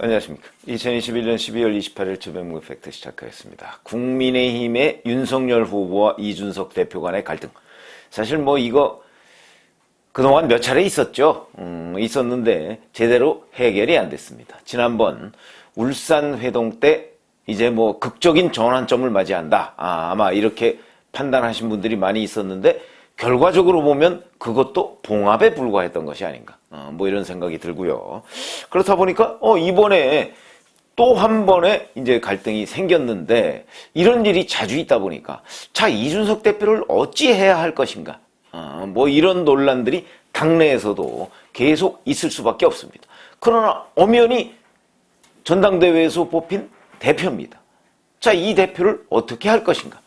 안녕하십니까. 2021년 12월 28일 주변무기 팩트 시작하겠습니다. 국민의힘의 윤석열 후보와 이준석 대표 간의 갈등. 사실 뭐 이거 그동안 몇 차례 있었죠. 있었는데 제대로 해결이 안 됐습니다. 지난번 울산 회동 때 이제 뭐 극적인 전환점을 맞이한다. 아마 이렇게 판단하신 분들이 많이 있었는데 결과적으로 보면 그것도 봉합에 불과했던 것이 아닌가. 뭐 이런 생각이 들고요. 그렇다 보니까 이번에 또 한 번의 이제 갈등이 생겼는데 이런 일이 자주 있다 보니까 자, 이준석 대표를 어찌해야 할 것인가. 뭐 이런 논란들이 당내에서도 계속 있을 수밖에 없습니다. 그러나 엄연히 전당대회에서 뽑힌 대표입니다. 자, 이 대표를 어떻게 할 것인가.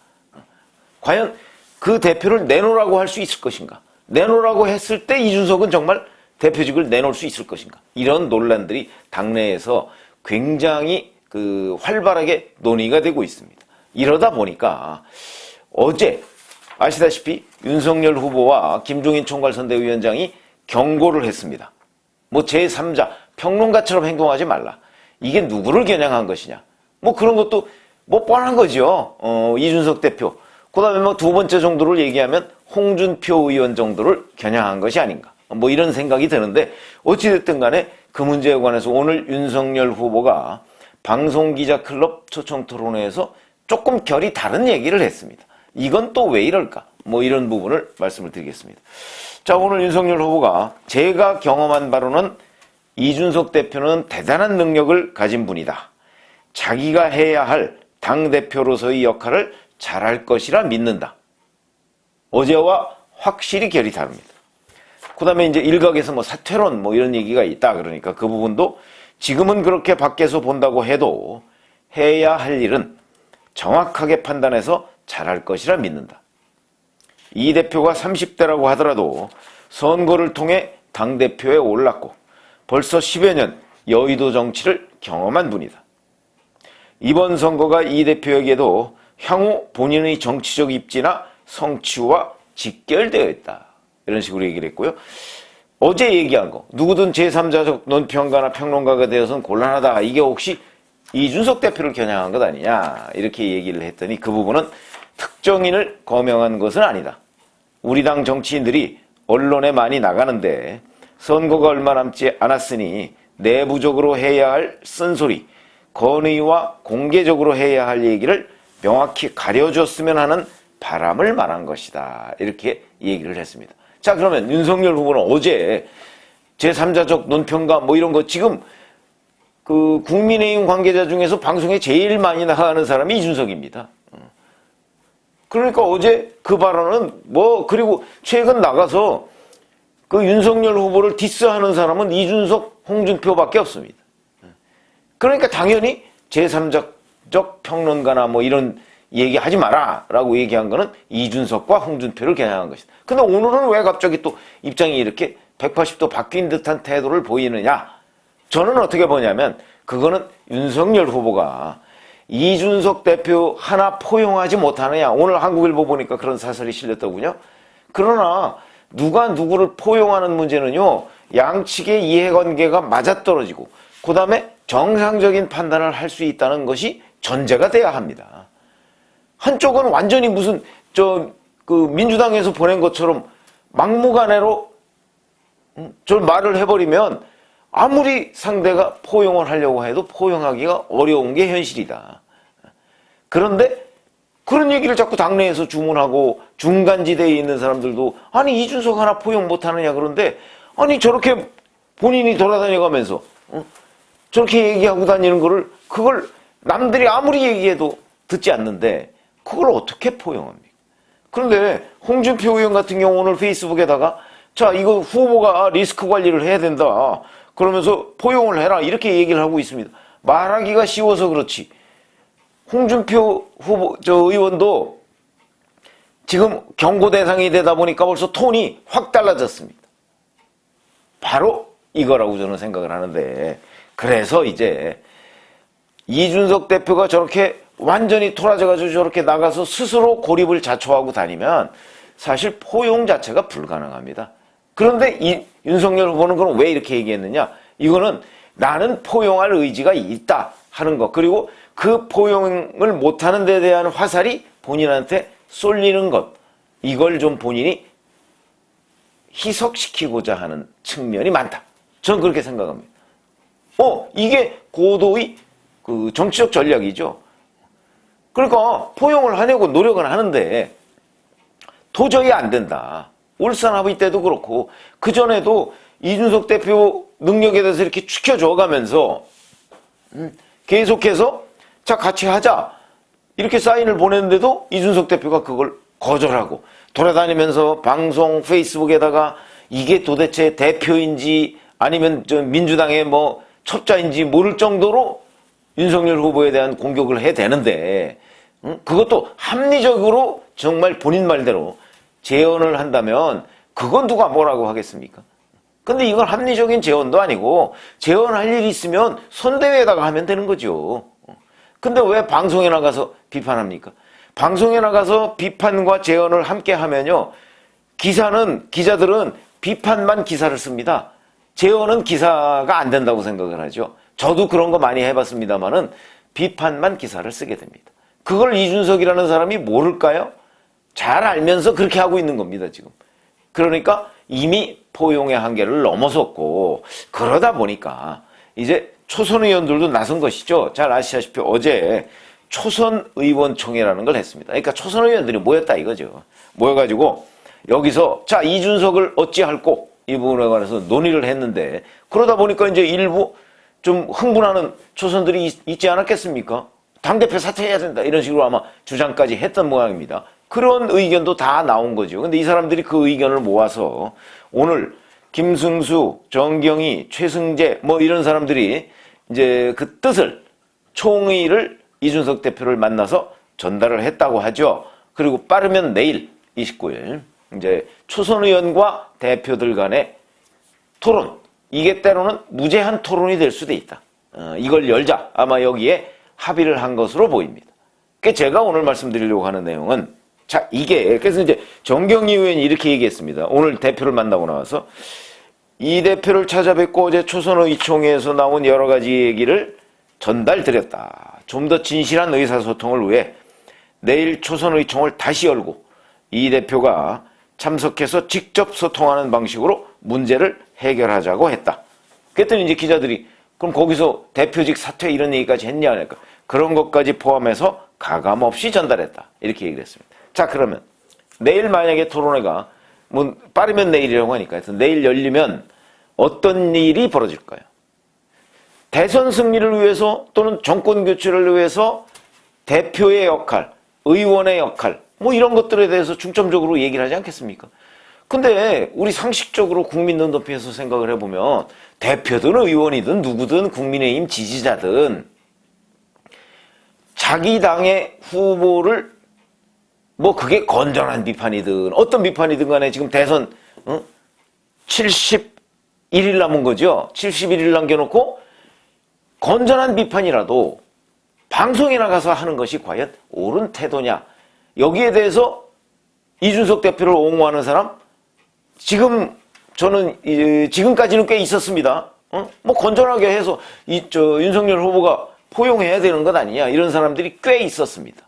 과연 그 대표를 내놓으라고 할 수 있을 것인가. 내놓으라고 했을 때 이준석은 정말 대표직을 내놓을 수 있을 것인가. 이런 논란들이 당내에서 굉장히 활발하게 논의가 되고 있습니다. 이러다 보니까 어제 아시다시피 윤석열 후보와 김종인 총괄선대위원장이 경고를 했습니다. 뭐 제3자 평론가처럼 행동하지 말라. 이게 누구를 겨냥한 것이냐. 뭐 그런 것도 뭐 뻔한 거죠. 이준석 대표. 그 다음에 뭐 두 번째 정도를 얘기하면 홍준표 의원 정도를 겨냥한 것이 아닌가. 뭐 이런 생각이 드는데 어찌됐든 간에 그 문제에 관해서 오늘 윤석열 후보가 방송기자클럽 초청토론회에서 조금 결이 다른 얘기를 했습니다. 이건 또 왜 이럴까? 뭐 이런 부분을 말씀을 드리겠습니다. 자, 오늘 윤석열 후보가 제가 경험한 바로는 이준석 대표는 대단한 능력을 가진 분이다. 자기가 해야 할 당대표로서의 역할을 잘할 것이라 믿는다. 어제와 확실히 결이 다릅니다. 그 다음에 이제 일각에서 뭐 사퇴론 뭐 이런 얘기가 있다. 그러니까 그 부분도 지금은 그렇게 밖에서 본다고 해도 해야 할 일은 정확하게 판단해서 잘할 것이라 믿는다. 이 대표가 30대라고 하더라도 선거를 통해 당대표에 올랐고 벌써 10여 년 여의도 정치를 경험한 분이다. 이번 선거가 이 대표에게도 향후 본인의 정치적 입지나 성취와 직결되어 있다. 이런 식으로 얘기를 했고요. 어제 얘기한 거 누구든 제3자적 논평가나 평론가가 되어서는 곤란하다. 이게 혹시 이준석 대표를 겨냥한 것 아니냐 이렇게 얘기를 했더니 그 부분은 특정인을 거명한 것은 아니다. 우리 당 정치인들이 언론에 많이 나가는데 선거가 얼마 남지 않았으니 내부적으로 해야 할 쓴소리, 건의와 공개적으로 해야 할 얘기를 명확히 가려줬으면 하는 바람을 말한 것이다. 이렇게 얘기를 했습니다. 자, 그러면 윤석열 후보는 어제 제3자적 논평가 뭐 이런 거 지금 그 국민의힘 관계자 중에서 방송에 제일 많이 나가는 사람이 이준석입니다. 그러니까 어제 그 발언은 뭐 그리고 최근 나가서 그 윤석열 후보를 디스하는 사람은 이준석, 홍준표밖에 없습니다. 그러니까 당연히 제3자적 평론가나 뭐 이런 얘기하지 마라 라고 얘기한 거는 이준석과 홍준표를 겨냥한 것이다. 근데 오늘은 왜 갑자기 또 입장이 이렇게 180도 바뀐 듯한 태도를 보이느냐. 저는 어떻게 보냐면 그거는 윤석열 후보가 이준석 대표 하나 포용하지 못하느냐. 오늘 한국일보 보니까 그런 사설이 실렸더군요. 그러나 누가 누구를 포용하는 문제는요. 양측의 이해관계가 맞아떨어지고 그 다음에 정상적인 판단을 할 수 있다는 것이 전제가 돼야 합니다. 한쪽은 완전히 무슨 민주당에서 보낸 것처럼 막무가내로 저 말을 해버리면 아무리 상대가 포용을 하려고 해도 포용하기가 어려운 게 현실이다. 그런데 그런 얘기를 자꾸 당내에서 주문하고 중간지대에 있는 사람들도 아니 이준석 하나 포용 못하느냐. 그런데 아니 저렇게 본인이 돌아다녀가면서 저렇게 얘기하고 다니는 거를 그걸 남들이 아무리 얘기해도 듣지 않는데 그걸 어떻게 포용합니까? 그런데 홍준표 의원 같은 경우 오늘 페이스북에다가 자, 이거 후보가 리스크 관리를 해야 된다. 그러면서 포용을 해라. 이렇게 얘기를 하고 있습니다. 말하기가 쉬워서 그렇지. 홍준표 의원도 지금 경고 대상이 되다 보니까 벌써 톤이 확 달라졌습니다. 바로 이거라고 저는 생각을 하는데 그래서 이제 이준석 대표가 저렇게 완전히 토라져가지고 저렇게 나가서 스스로 고립을 자초하고 다니면 사실 포용 자체가 불가능합니다. 그런데 이 윤석열 후보는 그럼 왜 이렇게 얘기했느냐? 이거는 나는 포용할 의지가 있다 하는 것, 그리고 그 포용을 못하는 데 대한 화살이 본인한테 쏠리는 것, 이걸 좀 본인이 희석시키고자 하는 측면이 많다. 저는 그렇게 생각합니다. 이게 고도의 그 정치적 전략이죠. 그러니까 포용을 하려고 노력은 하는데 도저히 안 된다. 울산 합의 때도 그렇고 그전에도 이준석 대표 능력에 대해서 이렇게 추켜줘 가면서 계속해서 자 같이 하자 이렇게 사인을 보냈는데도 이준석 대표가 그걸 거절하고 돌아다니면서 방송 페이스북에다가 이게 도대체 대표인지 아니면 저 민주당의 뭐 첩자인지 모를 정도로 윤석열 후보에 대한 공격을 해대는데 그것도 합리적으로 정말 본인 말대로 재연을 한다면 그건 누가 뭐라고 하겠습니까? 근데 이건 합리적인 재연도 아니고 재연할 일이 있으면 선대위에다가 하면 되는 거죠. 근데 왜 방송에 나가서 비판합니까? 방송에 나가서 비판과 재연을 함께 하면요. 기자들은 비판만 기사를 씁니다. 재연은 기사가 안 된다고 생각을 하죠. 저도 그런 거 많이 해봤습니다만은 비판만 기사를 쓰게 됩니다. 그걸 이준석이라는 사람이 모를까요? 잘 알면서 그렇게 하고 있는 겁니다, 지금. 그러니까 이미 포용의 한계를 넘어섰고 그러다 보니까 이제 초선 의원들도 나선 것이죠. 잘 아시다시피 어제 초선 의원총회라는 걸 했습니다. 그러니까 초선 의원들이 모였다 이거죠. 모여가지고 여기서 자 이준석을 어찌할꼬 이 부분에 관해서 논의를 했는데 그러다 보니까 이제 일부 좀 흥분하는 초선들이 있지 않았겠습니까? 당대표 사퇴해야 된다 이런 식으로 아마 주장까지 했던 모양입니다. 그런 의견도 다 나온 거죠. 근데 이 사람들이 그 의견을 모아서 오늘 김승수, 정경희, 최승재 뭐 이런 사람들이 이제 그 뜻을 총의를 이준석 대표를 만나서 전달을 했다고 하죠. 그리고 빠르면 내일 29일 이제 초선 의원과 대표들 간의 토론, 이게 때로는 무제한 토론이 될 수도 있다. 이걸 열자 아마 여기에 합의를 한 것으로 보입니다. 그러니까 제가 오늘 말씀드리려고 하는 내용은 자 이게 그래서 이제 정경희 의원이 이렇게 얘기했습니다. 오늘 대표를 만나고 나와서 이 대표를 찾아뵙고 어제 초선의총회에서 나온 여러 가지 얘기를 전달드렸다. 좀 더 진실한 의사소통을 위해 내일 초선의총을 다시 열고 이 대표가 참석해서 직접 소통하는 방식으로 문제를 해결하자고 했다. 그랬더니 이제 기자들이 그럼 거기서 대표직 사퇴 이런 얘기까지 했냐 하니까 그런 것까지 포함해서 가감없이 전달했다. 이렇게 얘기를 했습니다. 자 그러면 내일 만약에 토론회가 뭐 빠르면 내일이라고 하니까 하여튼 내일 열리면 어떤 일이 벌어질까요? 대선 승리를 위해서 또는 정권 교체를 위해서 대표의 역할, 의원의 역할 뭐 이런 것들에 대해서 중점적으로 얘기를 하지 않겠습니까? 근데 우리 상식적으로 국민 눈높이에서 생각을 해보면 대표든 의원이든 누구든 국민의힘 지지자든 자기 당의 후보를 뭐 그게 건전한 비판이든 어떤 비판이든 간에 지금 대선 71일 남은 거죠. 71일 남겨놓고 건전한 비판이라도 방송에 나가서 하는 것이 과연 옳은 태도냐. 여기에 대해서 이준석 대표를 옹호하는 사람 지금 저는 지금까지는 꽤 있었습니다. 뭐 건전하게 해서 윤석열 후보가 포용해야 되는 것 아니냐 이런 사람들이 꽤 있었습니다.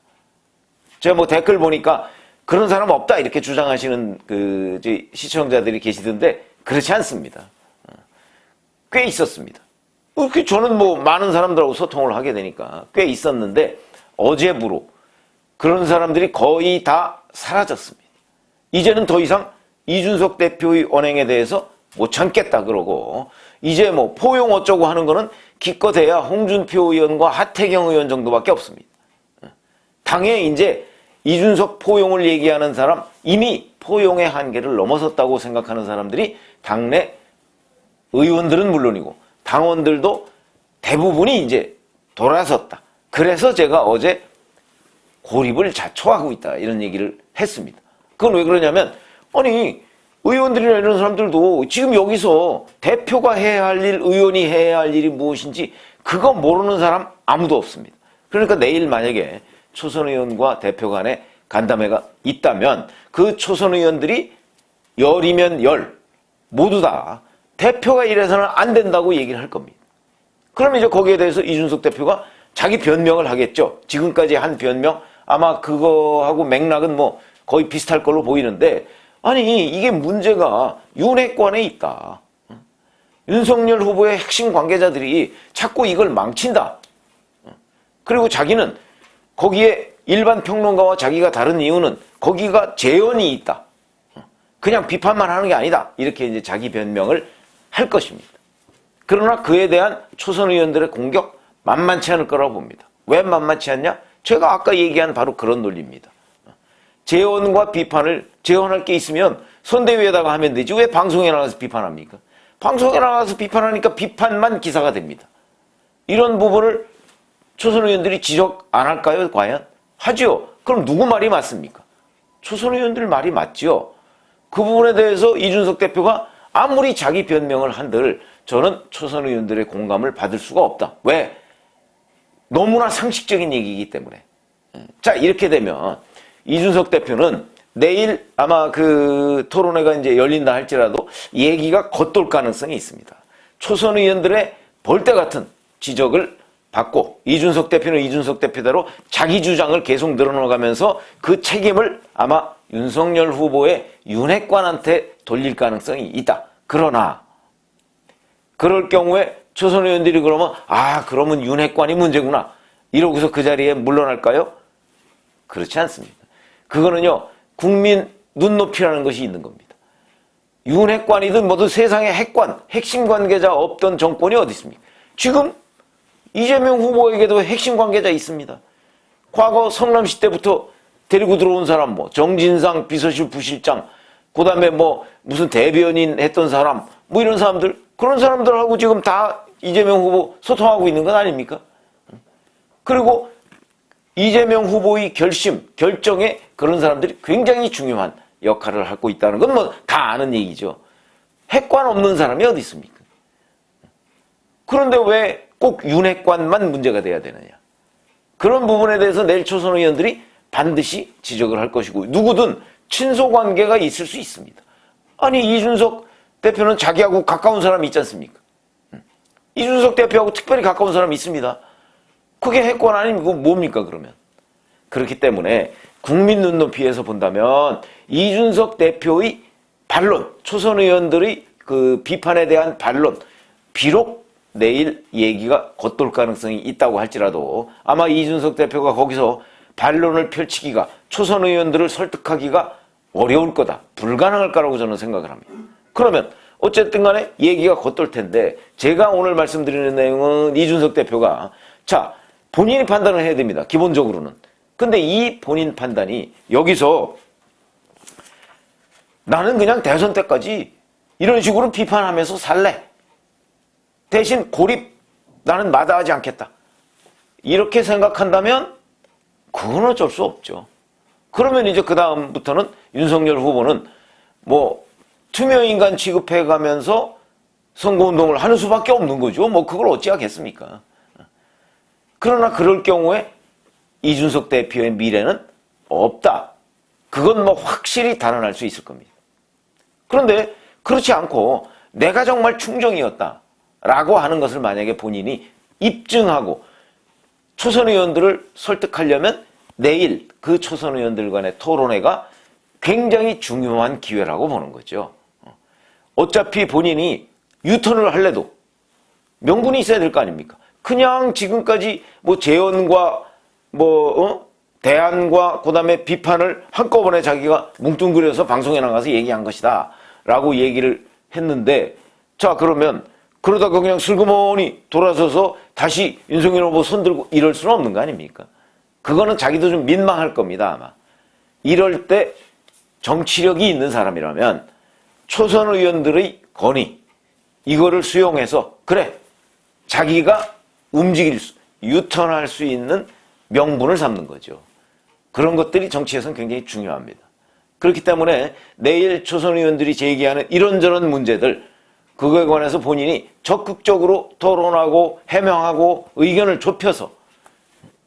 제가 뭐 댓글 보니까 그런 사람 없다 이렇게 주장하시는 그 시청자들이 계시던데 그렇지 않습니다. 꽤 있었습니다. 저는 뭐 많은 사람들하고 소통을 하게 되니까 꽤 있었는데 어제부로 그런 사람들이 거의 다 사라졌습니다. 이제는 더 이상 이준석 대표의 언행에 대해서 못 참겠다 그러고 이제 뭐 포용 어쩌고 하는 거는 기껏해야 홍준표 의원과 하태경 의원 정도밖에 없습니다. 당에 이제 이준석 포용을 얘기하는 사람 이미 포용의 한계를 넘어섰다고 생각하는 사람들이 당내 의원들은 물론이고 당원들도 대부분이 이제 돌아섰다. 그래서 제가 어제 고립을 자초하고 있다 이런 얘기를 했습니다. 그건 왜 그러냐면 아니 의원들이나 이런 사람들도 지금 여기서 대표가 해야 할 일, 의원이 해야 할 일이 무엇인지 그거 모르는 사람 아무도 없습니다. 그러니까 내일 만약에 초선 의원과 대표 간에 간담회가 있다면 그 초선 의원들이 열이면 열 모두 다 대표가 이래서는 안 된다고 얘기를 할 겁니다. 그럼 이제 거기에 대해서 이준석 대표가 자기 변명을 하겠죠. 지금까지 한 변명, 아마 그거하고 맥락은 뭐 거의 비슷할 걸로 보이는데, 아니, 이게 문제가 윤핵관에 있다. 윤석열 후보의 핵심 관계자들이 자꾸 이걸 망친다. 그리고 자기는 거기에 일반 평론가와 자기가 다른 이유는 거기가 재연이 있다. 그냥 비판만 하는 게 아니다. 이렇게 이제 자기 변명을 할 것입니다. 그러나 그에 대한 초선 의원들의 공격 만만치 않을 거라고 봅니다. 왜 만만치 않냐? 제가 아까 얘기한 바로 그런 논리입니다. 재연과 비판을 재연할 게 있으면 선대위에다가 하면 되지 왜 방송에 나가서 비판합니까? 방송에 나가서 비판하니까 비판만 기사가 됩니다. 이런 부분을 초선 의원들이 지적 안 할까요? 과연? 하죠. 그럼 누구 말이 맞습니까? 초선 의원들 말이 맞죠. 그 부분에 대해서 이준석 대표가 아무리 자기 변명을 한들 저는 초선 의원들의 공감을 받을 수가 없다. 왜? 너무나 상식적인 얘기이기 때문에. 자, 이렇게 되면 이준석 대표는 내일 아마 그 토론회가 이제 열린다 할지라도 얘기가 겉돌 가능성이 있습니다. 초선 의원들의 벌떼 같은 지적을 받고 이준석 대표는 이준석 대표대로 자기 주장을 계속 늘어나가면서 그 책임을 아마 윤석열 후보의 윤핵관한테 돌릴 가능성이 있다. 그러나 그럴 경우에 초선 의원들이 그러면 그러면 윤핵관이 문제구나 이러고서 그 자리에 물러날까요? 그렇지 않습니다. 그거는요 국민 눈높이라는 것이 있는 겁니다. 윤핵관이든 뭐든 세상에 핵관, 핵심 관계자 없던 정권이 어디 있습니까? 지금 이재명 후보에게도 핵심 관계자 있습니다. 과거 성남시 때부터 데리고 들어온 사람 뭐 정진상 비서실 부실장, 그다음에 뭐 무슨 대변인 했던 사람 뭐 이런 사람들, 그런 사람들하고 지금 다 이재명 후보 소통하고 있는 건 아닙니까? 그리고 이재명 후보의 결정에 그런 사람들이 굉장히 중요한 역할을 하고 있다는 건 뭐 다 아는 얘기죠. 핵관 없는 사람이 어디 있습니까? 그런데 왜 꼭 윤핵관만 문제가 돼야 되느냐? 그런 부분에 대해서 내일 초선 의원들이 반드시 지적을 할 것이고 누구든 친소 관계가 있을 수 있습니다. 아니 이준석 대표는 자기하고 가까운 사람이 있지 않습니까? 이준석 대표하고 특별히 가까운 사람이 있습니다. 그게 핵관 아니면 뭡니까 그러면? 그렇기 때문에 국민 눈높이에서 본다면 이준석 대표의 반론, 초선 의원들의 그 비판에 대한 반론, 비록 내일 얘기가 겉돌 가능성이 있다고 할지라도 아마 이준석 대표가 거기서 반론을 펼치기가, 초선 의원들을 설득하기가 어려울 거다, 불가능할 거라고 저는 생각을 합니다. 그러면 어쨌든 간에 얘기가 겉돌 텐데 제가 오늘 말씀드리는 내용은 이준석 대표가 자 본인이 판단을 해야 됩니다. 기본적으로는. 근데 이 본인 판단이 여기서 나는 그냥 대선 때까지 이런 식으로 비판하면서 살래. 대신 고립 나는 마다하지 않겠다. 이렇게 생각한다면 그건 어쩔 수 없죠. 그러면 이제 그 다음부터는 윤석열 후보는 뭐 투명인간 취급해가면서 선거운동을 하는 수밖에 없는 거죠. 뭐 그걸 어찌하겠습니까? 그러나 그럴 경우에 이준석 대표의 미래는 없다. 그건 뭐 확실히 단언할 수 있을 겁니다. 그런데 그렇지 않고 내가 정말 충정이었다 라고 하는 것을 만약에 본인이 입증하고 초선 의원들을 설득하려면 내일 그 초선 의원들 간의 토론회가 굉장히 중요한 기회라고 보는 거죠. 어차피 본인이 유턴을 할래도 명분이 있어야 될 거 아닙니까? 그냥 지금까지 뭐 재연과 대안과 그다음에 비판을 한꺼번에 자기가 뭉뚱그려서 방송에 나가서 얘기한 것이다 라고 얘기를 했는데, 자 그러면 그러다가 그냥 슬그머니 돌아서서 다시 윤석열 후보 손들고 이럴 수는 없는 거 아닙니까? 그거는 자기도 좀 민망할 겁니다 아마. 이럴 때 정치력이 있는 사람이라면 초선 의원들의 건의 이거를 수용해서 그래 자기가 움직일 수, 유턴할 수 있는 명분을 삼는 거죠. 그런 것들이 정치에서는 굉장히 중요합니다. 그렇기 때문에 내일 초선 의원들이 제기하는 이런저런 문제들, 그거에 관해서 본인이 적극적으로 토론하고 해명하고 의견을 좁혀서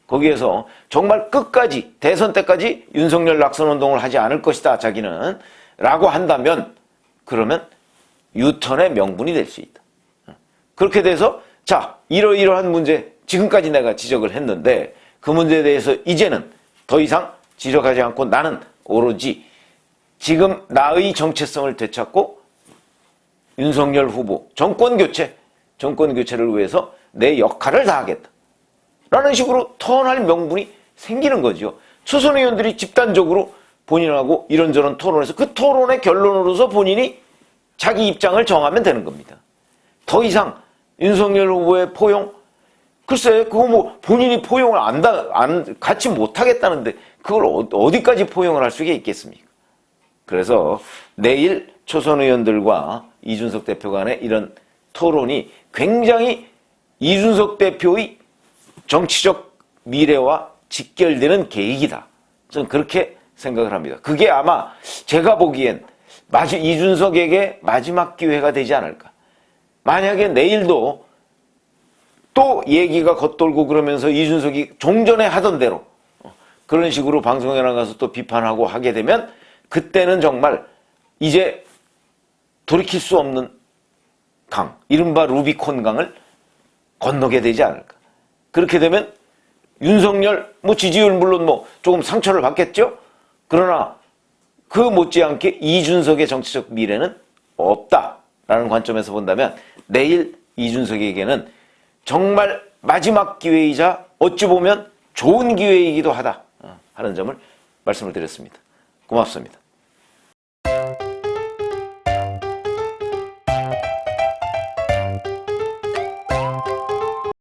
거기에서 정말 끝까지 대선 때까지 윤석열 낙선운동을 하지 않을 것이다 자기는 라고 한다면 그러면 유턴의 명분이 될 수 있다. 그렇게 돼서 자, 이러이러한 문제 지금까지 내가 지적을 했는데 그 문제에 대해서 이제는 더 이상 지적하지 않고 나는 오로지 지금 나의 정체성을 되찾고 윤석열 후보 정권교체를 위해서 내 역할을 다하겠다 라는 식으로 토론할 명분이 생기는 거죠. 초선 의원들이 집단적으로 본인하고 이런저런 토론해서 그 토론의 결론으로서 본인이 자기 입장을 정하면 되는 겁니다. 더 이상 윤석열 후보의 포용, 글쎄 그거 뭐 본인이 포용을 같이 못하겠다는데 그걸 어디까지 포용을 할 수가 있겠습니까? 그래서 내일 초선 의원들과 이준석 대표 간의 이런 토론이 굉장히 이준석 대표의 정치적 미래와 직결되는 계획이다. 저는 그렇게 생각을 합니다. 그게 아마 제가 보기엔 이준석에게 마지막 기회가 되지 않을까. 만약에 내일도 또 얘기가 겉돌고 그러면서 이준석이 종전에 하던 대로 그런 식으로 방송에 나가서 또 비판하고 하게 되면 그때는 정말 이제 돌이킬 수 없는 강, 이른바 루비콘 강을 건너게 되지 않을까. 그렇게 되면 윤석열 지지율 물론 조금 상처를 받겠죠. 그러나 그 못지않게 이준석의 정치적 미래는 없다라는 관점에서 본다면 내일 이준석에게는 정말 마지막 기회이자 어찌 보면 좋은 기회이기도 하다 하는 점을 말씀을 드렸습니다. 고맙습니다.